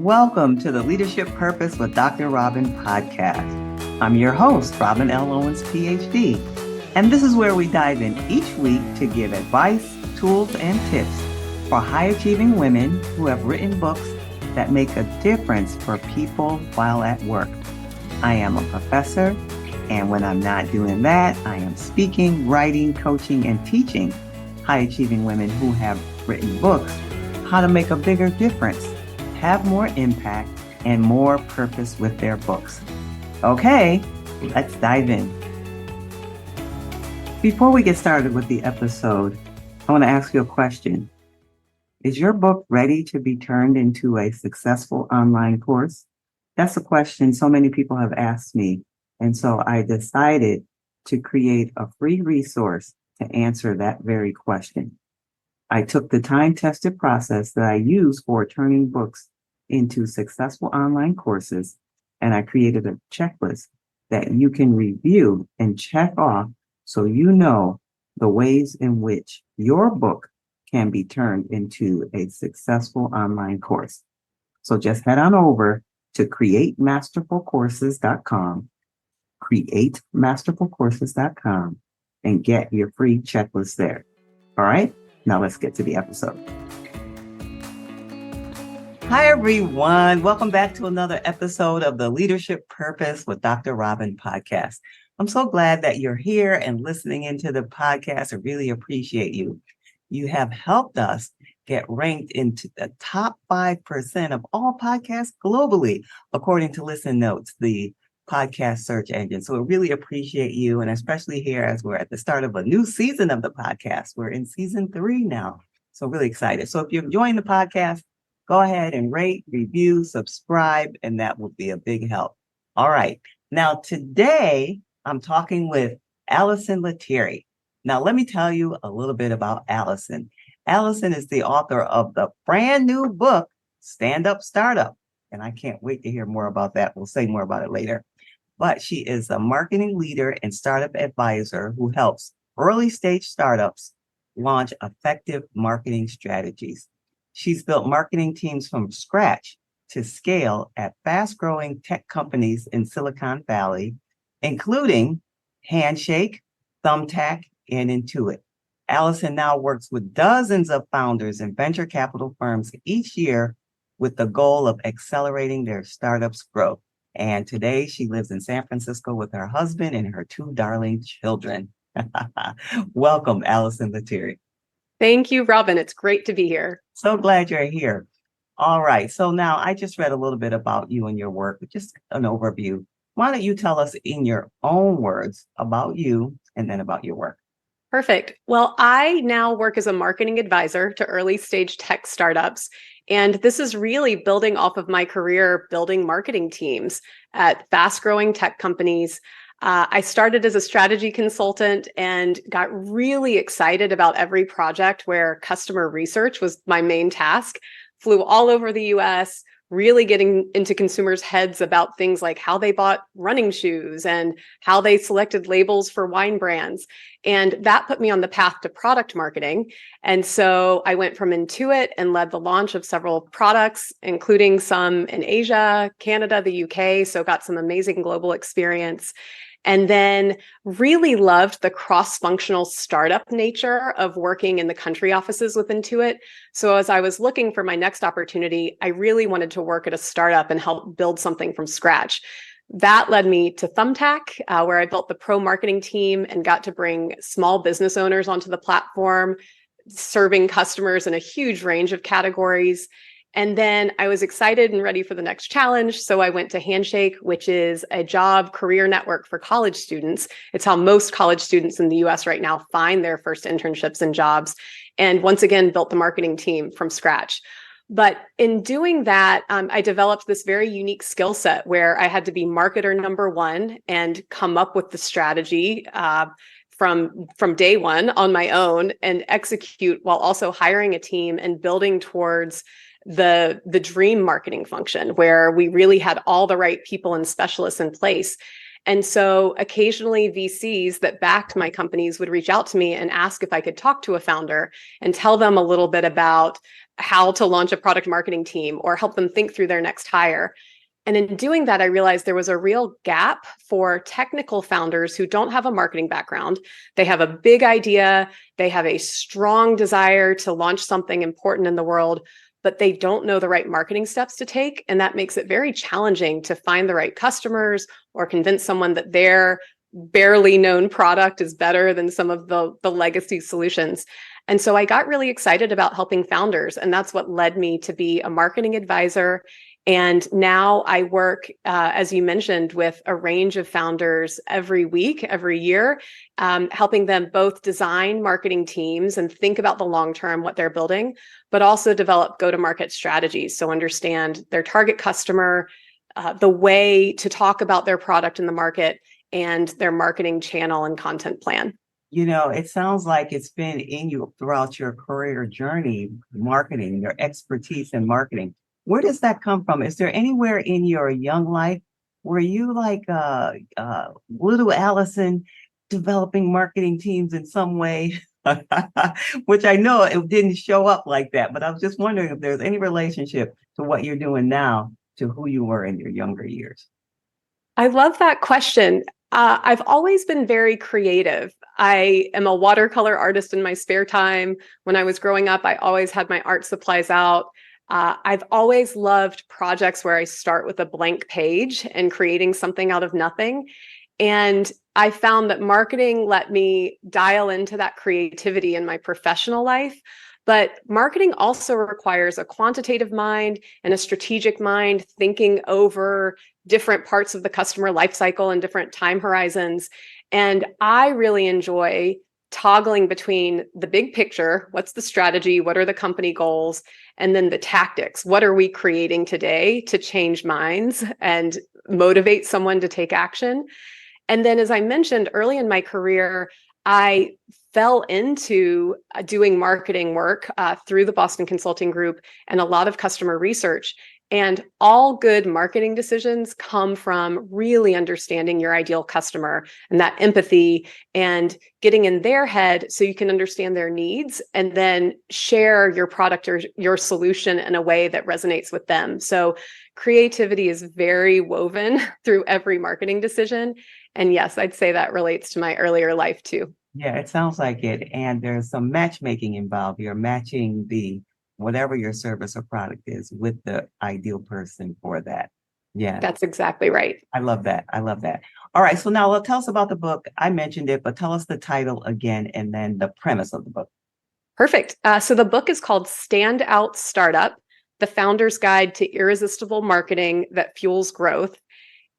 Welcome to the Leadership Purpose with Dr. Robin podcast. I'm your host, Robin L. Owens, PhD, and this is where we dive in each week to give advice, tools, and tips for high-achieving women who have written books that make a difference for people while at work. I am a professor, and when I'm not doing that, I am speaking, writing, coaching, and teaching high-achieving women who have written books how to make a bigger difference, have more impact, and more purpose with their books. Okay, let's dive in. Before we get started with the episode, I want to ask you a question. Is your book ready to be turned into a successful online course? That's a question so many people have asked me. And so I decided to create a free resource to answer that very question. I took the time-tested process that I use for turning books into successful online courses, and I created a checklist that you can review and check off so you know the ways in which your book can be turned into a successful online course. So just head on over to createmasterfulcourses.com, createmasterfulcourses.com, and get your free checklist there. All right, now let's get to the episode. Hi, everyone. Welcome back to another episode of the Leadership Purpose with Dr. Robin podcast. I'm so glad that you're here and listening into the podcast. I really appreciate you. You have helped us get ranked into the top 5% of all podcasts globally, according to Listen Notes, the podcast search engine. So I really appreciate you, and especially here as we're at the start of a new season of the podcast. We're in season 3 now. So really excited. So if you're enjoying the podcast, go ahead and rate, review, subscribe, and that would be a big help. All right. Now, today, I'm talking with Allyson Letteri. Now, let me tell you a little bit about Allyson. Allyson is the author of the brand new book, Standout Startup. And I can't wait to hear more about that. We'll say more about it later. But she is a marketing leader and startup advisor who helps early stage startups launch effective marketing strategies. She's built marketing teams from scratch to scale at fast-growing tech companies in Silicon Valley, including Handshake, Thumbtack, and Intuit. Allyson now works with dozens of founders and venture capital firms each year with the goal of accelerating their startups' growth. And today she lives in San Francisco with her husband and her 2 darling children. Welcome, Allyson Letteri. Thank you, Robin. It's great to be here. So glad you're here. All right. So now I just read a little bit about you and your work, just an overview. Why don't you tell us in your own words about you and then about your work? Perfect. Well, I now work as a marketing advisor to early stage tech startups. And this is really building off of my career building marketing teams at fast growing tech companies. I started as a strategy consultant and got really excited about every project where customer research was my main task. Flew all over the US, really getting into consumers' heads about things like how they bought running shoes and how they selected labels for wine brands. And that put me on the path to product marketing. And so I went from Intuit and led the launch of several products, including some in Asia, Canada, the UK. So got some amazing global experience. And then really loved the cross-functional startup nature of working in the country offices with Intuit. So as I was looking for my next opportunity, I really wanted to work at a startup and help build something from scratch. That led me to Thumbtack, where I built the pro marketing team and got to bring small business owners onto the platform, serving customers in a huge range of categories. And then I was excited and ready for the next challenge. So I went to Handshake, which is a job career network for college students. It's how most college students in the US right now find their first internships and jobs. And once again, built the marketing team from scratch. But in doing that, I developed this very unique skill set where I had to be marketer number one and come up with the strategy from day one on my own and execute while also hiring a team and building towards the dream marketing function where we really had all the right people and specialists in place. And so occasionally VCs that backed my companies would reach out to me and ask if I could talk to a founder and tell them a little bit about how to launch a product marketing team or help them think through their next hire. And in doing that, I realized there was a real gap for technical founders who don't have a marketing background. They have a big idea, they have a strong desire to launch something important in the world, but they don't know the right marketing steps to take. And that makes it very challenging to find the right customers or convince someone that their barely known product is better than some of the legacy solutions. And so I got really excited about helping founders. And that's what led me to be a marketing advisor. And now I work, as you mentioned, with a range of founders every week, every year, helping them both design marketing teams and think about the long term, what they're building, but also develop go-to-market strategies. So understand their target customer, the way to talk about their product in the market, and their marketing channel and content plan. It sounds like it's been in you throughout your career journey, marketing, your expertise in marketing. Where does that come from? Is there anywhere in your young life where you like little Allyson developing marketing teams in some way? Which I know it didn't show up like that, but I was just wondering if there's any relationship to what you're doing now to who you were in your younger years. I love that question. I've always been very creative. I am a watercolor artist in my spare time. When I was growing up, I always had my art supplies out. I've always loved projects where I start with a blank page and creating something out of nothing. And I found that marketing let me dial into that creativity in my professional life. But marketing also requires a quantitative mind and a strategic mind, thinking over different parts of the customer lifecycle and different time horizons. And I really enjoy toggling between the big picture, what's the strategy, what are the company goals, and then the tactics. What are we creating today to change minds and motivate someone to take action? And then, as I mentioned early in my career, I fell into doing marketing work through the Boston Consulting Group and a lot of customer research. And all good marketing decisions come from really understanding your ideal customer and that empathy and getting in their head so you can understand their needs and then share your product or your solution in a way that resonates with them. So creativity is very woven through every marketing decision. And yes, I'd say that relates to my earlier life too. Yeah, it sounds like it. And there's some matchmaking involved. You're matching whatever your service or product is with the ideal person for that. Yeah, That's exactly right. I love that. I love that. All right. So now tell us about the book. I mentioned it, but tell us the title again and then the premise of the book. Perfect. So the book is called Standout Startup, The Founder's Guide to Irresistible Marketing That Fuels Growth.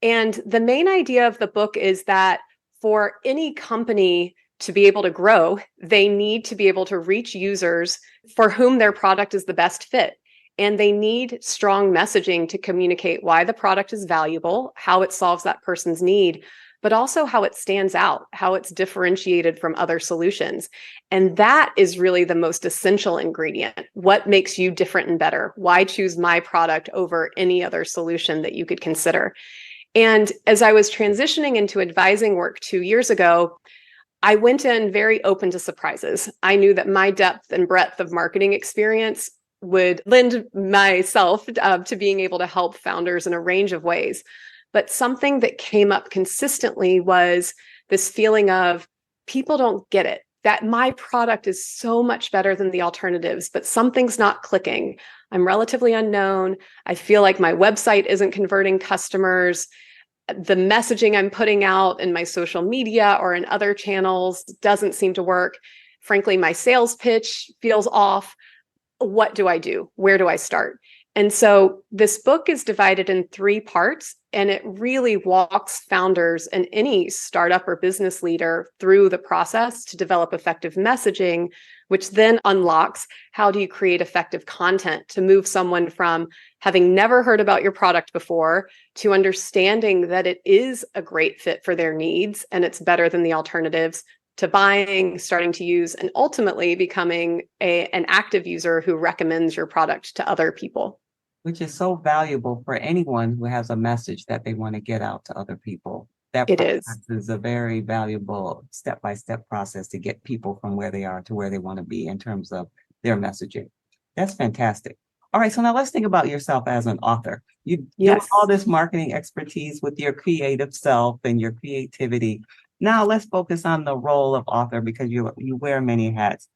And the main idea of the book is that for any company to be able to grow, they need to be able to reach users for whom their product is the best fit. And they need strong messaging to communicate why the product is valuable, how it solves that person's need, but also how it stands out, how it's differentiated from other solutions. And that is really the most essential ingredient. What makes you different and better? Why choose my product over any other solution that you could consider? And as I was transitioning into advising work 2 years ago, I went in very open to surprises. I knew that my depth and breadth of marketing experience would lend myself to being able to help founders in a range of ways. But something that came up consistently was this feeling of people don't get it, that my product is so much better than the alternatives, but something's not clicking. I'm relatively unknown. I feel like my website isn't converting customers. The messaging I'm putting out in my social media or in other channels doesn't seem to work. Frankly, my sales pitch feels off. What do I do? Where do I start? And so this book is divided in 3 parts, and it really walks founders and any startup or business leader through the process to develop effective messaging, which then unlocks how do you create effective content to move someone from having never heard about your product before to understanding that it is a great fit for their needs and it's better than the alternatives, to buying, starting to use, and ultimately becoming an active user who recommends your product to other people. Which is so valuable for anyone who has a message that they want to get out to other people. That It process is. is a very valuable step-by-step process to get people from where they are to where they want to be in terms of their messaging. That's fantastic. All right, so now let's think about yourself as an author. You do Yes. all this marketing expertise with your creative self and your creativity. Now let's focus on the role of author because you wear many hats.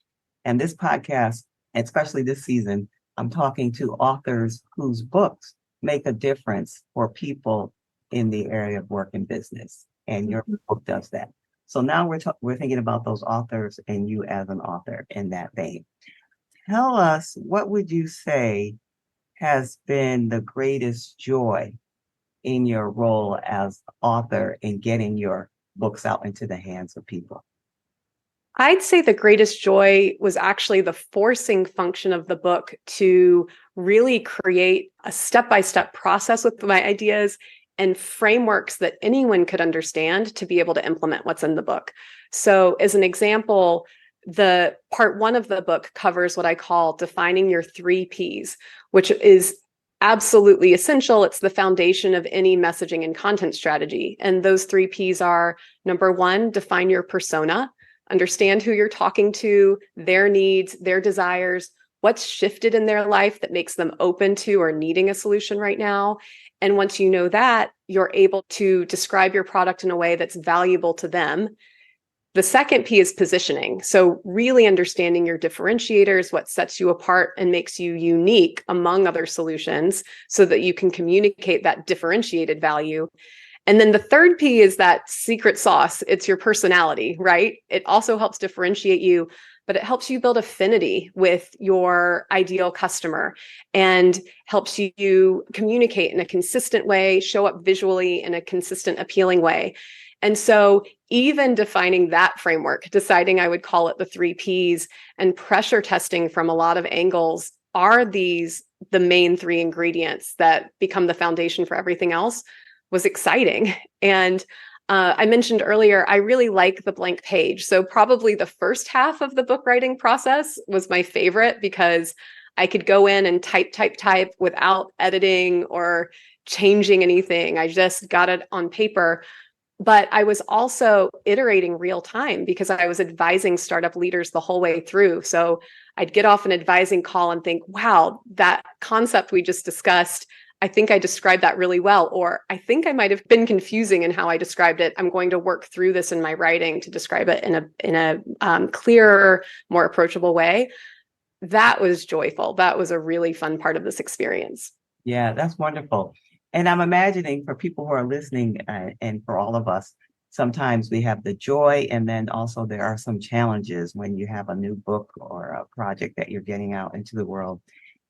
And this podcast, especially this season, I'm talking to authors whose books make a difference for people in the area of work and business. And your book does that. So now we're thinking about those authors and you as an author in that vein. Tell us, what would you say has been the greatest joy in your role as author in getting your books out into the hands of people? I'd say the greatest joy was actually the forcing function of the book to really create a step-by-step process with my ideas and frameworks that anyone could understand to be able to implement what's in the book. So, as an example, the part one of the book covers what I call defining your 3 Ps, which is absolutely essential. It's the foundation of any messaging and content strategy. And those 3 Ps are: number one, define your persona. Understand who you're talking to, their needs, their desires, what's shifted in their life that makes them open to or needing a solution right now. And once you know that, you're able to describe your product in a way that's valuable to them. The second P is positioning. So really understanding your differentiators, what sets you apart and makes you unique among other solutions so that you can communicate that differentiated value. And then the third P is that secret sauce. It's your personality, right? It also helps differentiate you, but it helps you build affinity with your ideal customer and helps you communicate in a consistent way, show up visually in a consistent, appealing way. And so even defining that framework, deciding I would call it the 3 Ps, and pressure testing from a lot of angles are the main 3 ingredients that become the foundation for everything else, was exciting. And I mentioned earlier, I really like the blank page. So probably the first half of the book writing process was my favorite because I could go in and type without editing or changing anything. I just got it on paper. But I was also iterating real time because I was advising startup leaders the whole way through. So I'd get off an advising call and think, wow, that concept we just discussed, I think I described that really well, or I think I might have been confusing in how I described it. I'm going to work through this in my writing to describe it in a clearer, more approachable way. That was joyful. That was a really fun part of this experience. Yeah, that's wonderful. And I'm imagining for people who are listening and for all of us, sometimes we have the joy, and then also there are some challenges when you have a new book or a project that you're getting out into the world.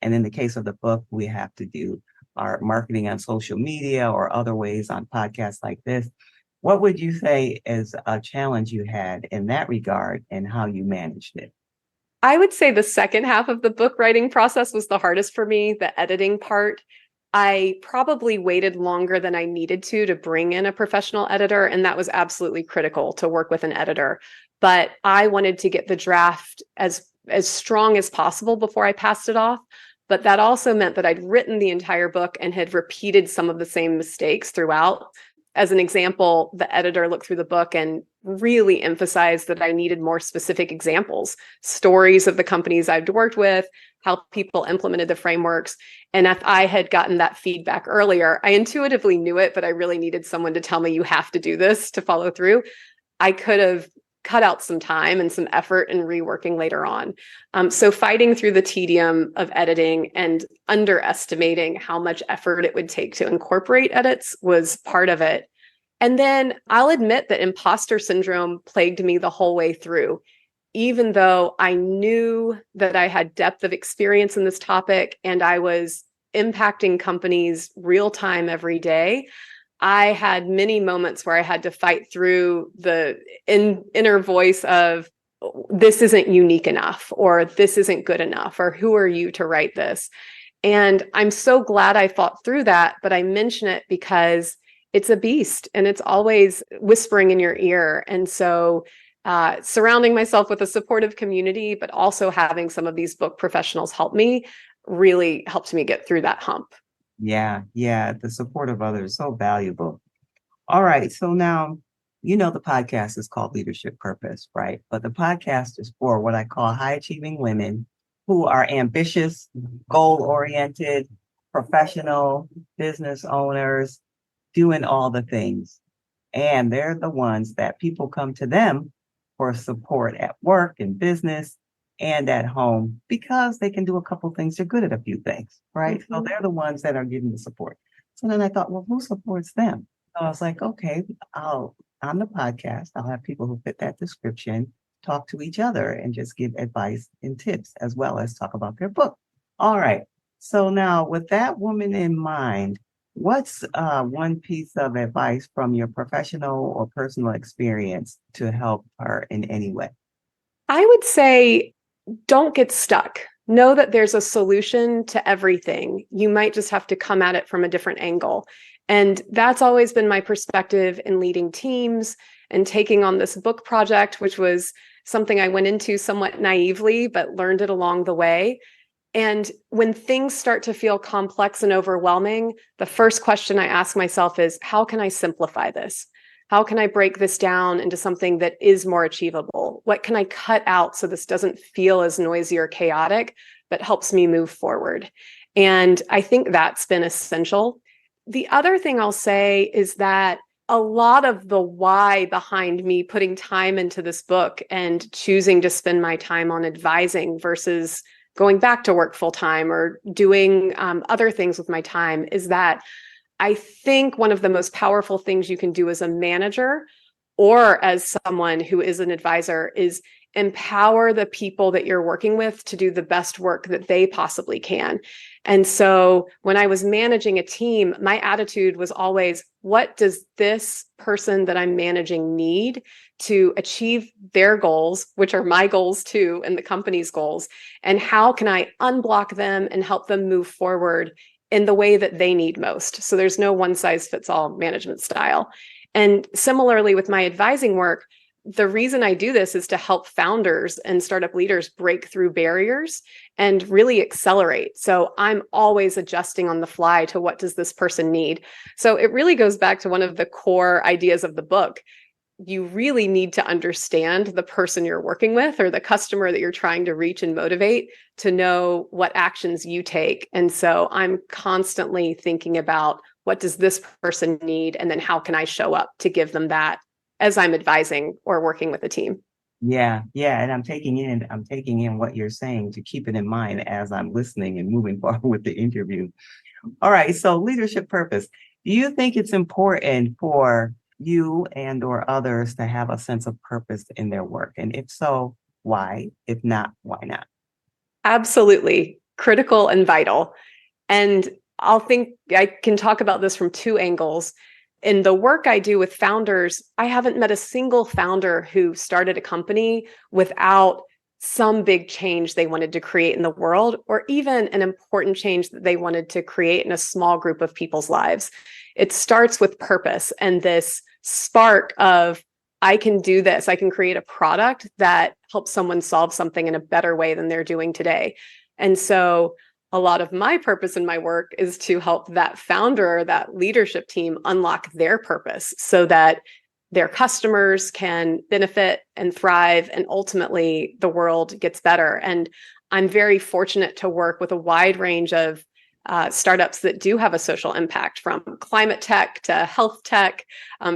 And in the case of the book, we have to do our marketing on social media or other ways on podcasts like this. What would you say is a challenge you had in that regard and how you managed it? I would say the second half of the book writing process was the hardest for me, the editing part. I probably waited longer than I needed to bring in a professional editor, and that was absolutely critical to work with an editor. But I wanted to get the draft as strong as possible before I passed it off. But that also meant that I'd written the entire book and had repeated some of the same mistakes throughout. As an example, the editor looked through the book and really emphasized that I needed more specific examples, stories of the companies I'd worked with, how people implemented the frameworks. And if I had gotten that feedback earlier, I intuitively knew it, but I really needed someone to tell me, you have to do this to follow through. I could have cut out some time and some effort in reworking later on. So fighting through the tedium of editing and underestimating how much effort it would take to incorporate edits was part of it. And then I'll admit that imposter syndrome plagued me the whole way through. Even though I knew that I had depth of experience in this topic and I was impacting companies real time every day, I had many moments where I had to fight through the inner voice of, this isn't unique enough, or this isn't good enough, or who are you to write this? And I'm so glad I fought through that, but I mention it because it's a beast and it's always whispering in your ear. And so surrounding myself with a supportive community, but also having some of these book professionals help me really helped me get through that hump. Yeah, the support of others is so valuable. All right, so now, the podcast is called Leadership Purpose, right? But the podcast is for what I call high achieving women who are ambitious, goal-oriented, professional business owners, doing all the things. And they're the ones that people come to them for support at work and business and at home because they can do a couple things. They're good at a few things, right? So they're the ones that are getting the support. So then I thought, well, who supports them? So I was like, okay, on the podcast, I'll have people who fit that description talk to each other and just give advice and tips as well as talk about their book. All right. So now with that woman in mind, what's one piece of advice from your professional or personal experience to help her in any way? I would say don't get stuck. Know that there's a solution to everything. You might just have to come at it from a different angle. And that's always been my perspective in leading teams and taking on this book project, which was something I went into somewhat naively, but learned it along the way. And when things start to feel complex and overwhelming, the first question I ask myself is, how can I simplify this? How can I break this down into something that is more achievable? What can I cut out so this doesn't feel as noisy or chaotic, but helps me move forward? And I think that's been essential. The other thing I'll say is that a lot of the why behind me putting time into this book and choosing to spend my time on advising versus going back to work full time or doing other things with my time is that I think one of the most powerful things you can do as a manager or as someone who is an advisor is empower the people that you're working with to do the best work that they possibly can. And so when I was managing a team, my attitude was always, what does this person that I'm managing need to achieve their goals, which are my goals too, and the company's goals? And how can I unblock them and help them move forward in the way that they need most? So there's no one size fits all management style. And similarly with my advising work, the reason I do this is to help founders and startup leaders break through barriers and really accelerate. So I'm always adjusting on the fly to what does this person need. So it really goes back to one of the core ideas of the book. You really need to understand the person you're working with or the customer that you're trying to reach and motivate to know what actions you take. And so I'm constantly thinking about what does this person need and then how can I show up to give them that as I'm advising or working with a team. Yeah, and I'm taking in what you're saying to keep it in mind as I'm listening and moving forward with the interview. All right, so leadership purpose. Do you think it's important for you and or others to have a sense of purpose in their work? And if so, why? If not, why not? Absolutely. Critical and vital. And I can talk about this from two angles. In the work I do with founders, I haven't met a single founder who started a company without some big change they wanted to create in the world, or even an important change that they wanted to create in a small group of people's lives. It starts with purpose and this spark of, I can do this. I can create a product that helps someone solve something in a better way than they're doing today. And so a lot of my purpose in my work is to help that founder, that leadership team unlock their purpose so that their customers can benefit and thrive, and ultimately the world gets better. And I'm very fortunate to work with a wide range of startups that do have a social impact, from climate tech to health tech,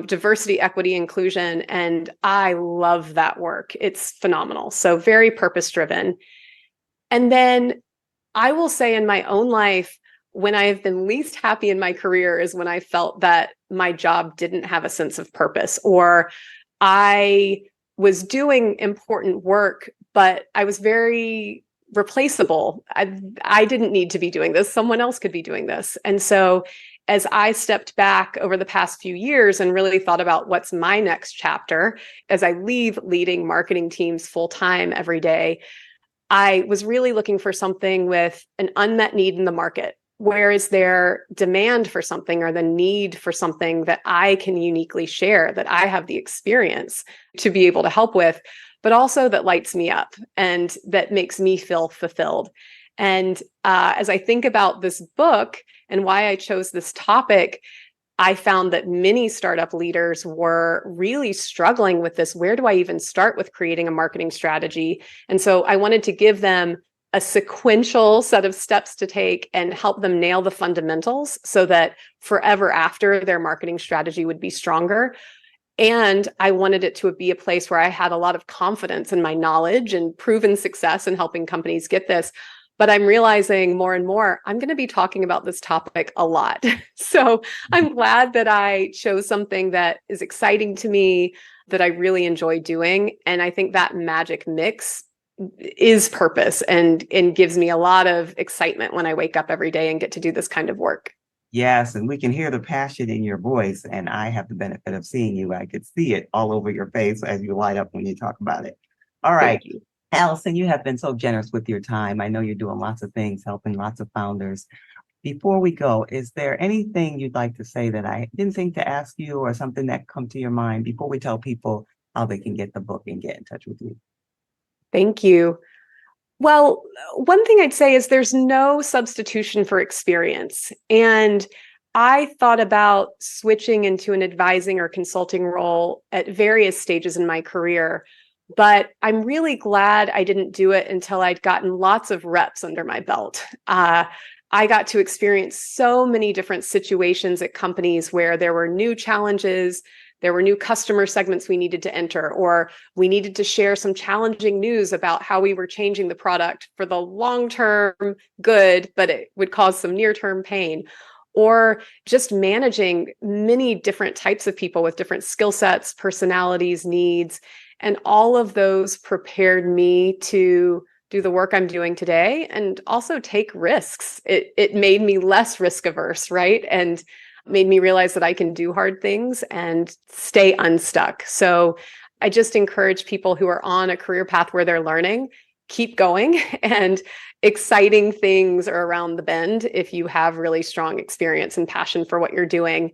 diversity, equity, inclusion. And I love that work. It's phenomenal. So very purpose-driven. And then I will say in my own life, when I've been least happy in my career is when I felt that my job didn't have a sense of purpose, or I was doing important work, but I was very replaceable. I didn't need to be doing this. Someone else could be doing this. And so as I stepped back over the past few years and really thought about what's my next chapter, as I leave leading marketing teams full time every day, I was really looking for something with an unmet need in the market. Where is there demand for something or the need for something that I can uniquely share, that I have the experience to be able to help with, but also that lights me up and that makes me feel fulfilled? And as I think about this book and why I chose this topic, I found that many startup leaders were really struggling with this. Where do I even start with creating a marketing strategy? And so I wanted to give them a sequential set of steps to take and help them nail the fundamentals so that forever after their marketing strategy would be stronger. And I wanted it to be a place where I had a lot of confidence in my knowledge and proven success in helping companies get this. But I'm realizing more and more, I'm going to be talking about this topic a lot. So I'm glad that I chose something that is exciting to me, that I really enjoy doing. And I think that magic mix is purpose and gives me a lot of excitement when I wake up every day and get to do this kind of work. Yes, and we can hear the passion in your voice, and I have the benefit of seeing you. I could see it all over your face as you light up when you talk about it. All right, Thank you. Allyson, you have been so generous with your time. I know you're doing lots of things, helping lots of founders. Before we go, is there anything you'd like to say that I didn't think to ask you, or something that come to your mind before we tell people how they can get the book and get in touch with you? Thank you. Well, one thing I'd say is there's no substitution for experience. And I thought about switching into an advising or consulting role at various stages in my career, but I'm really glad I didn't do it until I'd gotten lots of reps under my belt. I got to experience so many different situations at companies where there were new challenges, there were new customer segments we needed to enter, or we needed to share some challenging news about how we were changing the product for the long-term good, but it would cause some near-term pain, or just managing many different types of people with different skill sets, personalities, needs. And all of those prepared me to do the work I'm doing today and also take risks. It made me less risk averse, right? And made me realize that I can do hard things and stay unstuck. So I just encourage people who are on a career path where they're learning, keep going, and exciting things are around the bend if you have really strong experience and passion for what you're doing.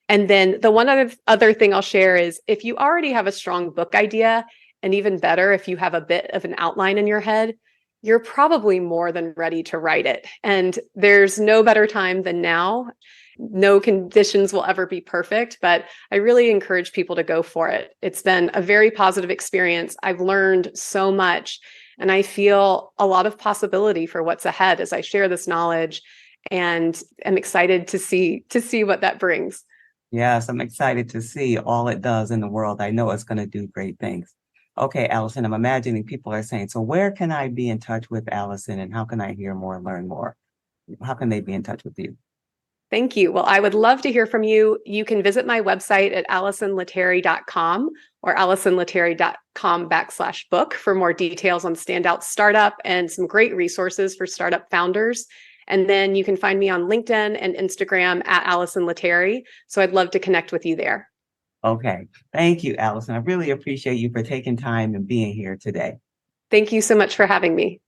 And then the one other thing I'll share is if you already have a strong book idea, and even better, if you have a bit of an outline in your head, you're probably more than ready to write it. And there's no better time than now. No conditions will ever be perfect, but I really encourage people to go for it. It's been a very positive experience. I've learned so much, and I feel a lot of possibility for what's ahead as I share this knowledge, and am excited to see what that brings. Yes, I'm excited to see all it does in the world. I know it's going to do great things. Okay, Allyson, I'm imagining people are saying, so where can I be in touch with Allyson, and how can I hear more and learn more? How can they be in touch with you? Thank you. Well, I would love to hear from you. You can visit my website at AllysonLetteri.com or AllysonLetteri.com/book for more details on Standout Startup and some great resources for startup founders. And then you can find me on LinkedIn and Instagram at Allyson Letteri. So I'd love to connect with you there. Okay. Thank you, Allyson. I really appreciate you for taking time and being here today. Thank you so much for having me.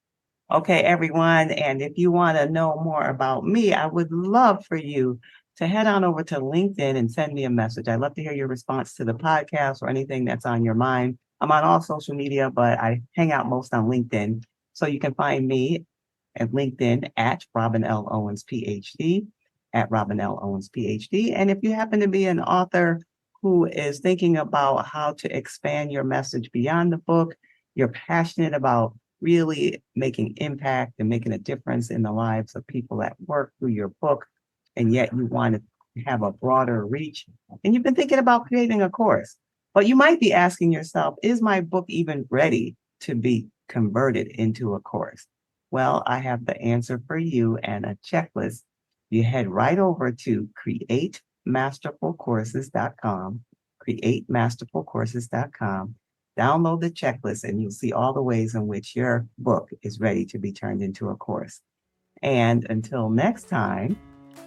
Okay, everyone. And if you want to know more about me, I would love for you to head on over to LinkedIn and send me a message. I'd love to hear your response to the podcast or anything that's on your mind. I'm on all social media, but I hang out most on LinkedIn. So you can find me at LinkedIn at Robin L. Owens, PhD, at Robin L. Owens, PhD. And if you happen to be an author who is thinking about how to expand your message beyond the book, you're passionate about really making impact and making a difference in the lives of people at work through your book, and yet you want to have a broader reach, and you've been thinking about creating a course, but you might be asking yourself, is my book even ready to be converted into a course? Well, I have the answer for you and a checklist. You head right over to createmasterfulcourses.com, createmasterfulcourses.com. Download the checklist and you'll see all the ways in which your book is ready to be turned into a course. And until next time,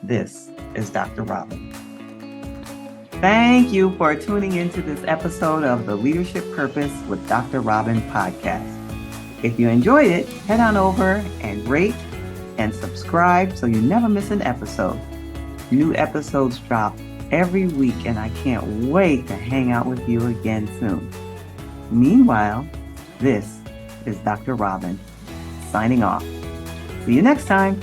this is Dr. Robin. Thank you for tuning into this episode of the Leadership Purpose with Dr. Robin podcast. If you enjoyed it, head on over and rate and subscribe so you never miss an episode. New episodes drop every week, and I can't wait to hang out with you again soon. Meanwhile, this is Dr. Robin signing off. See you next time.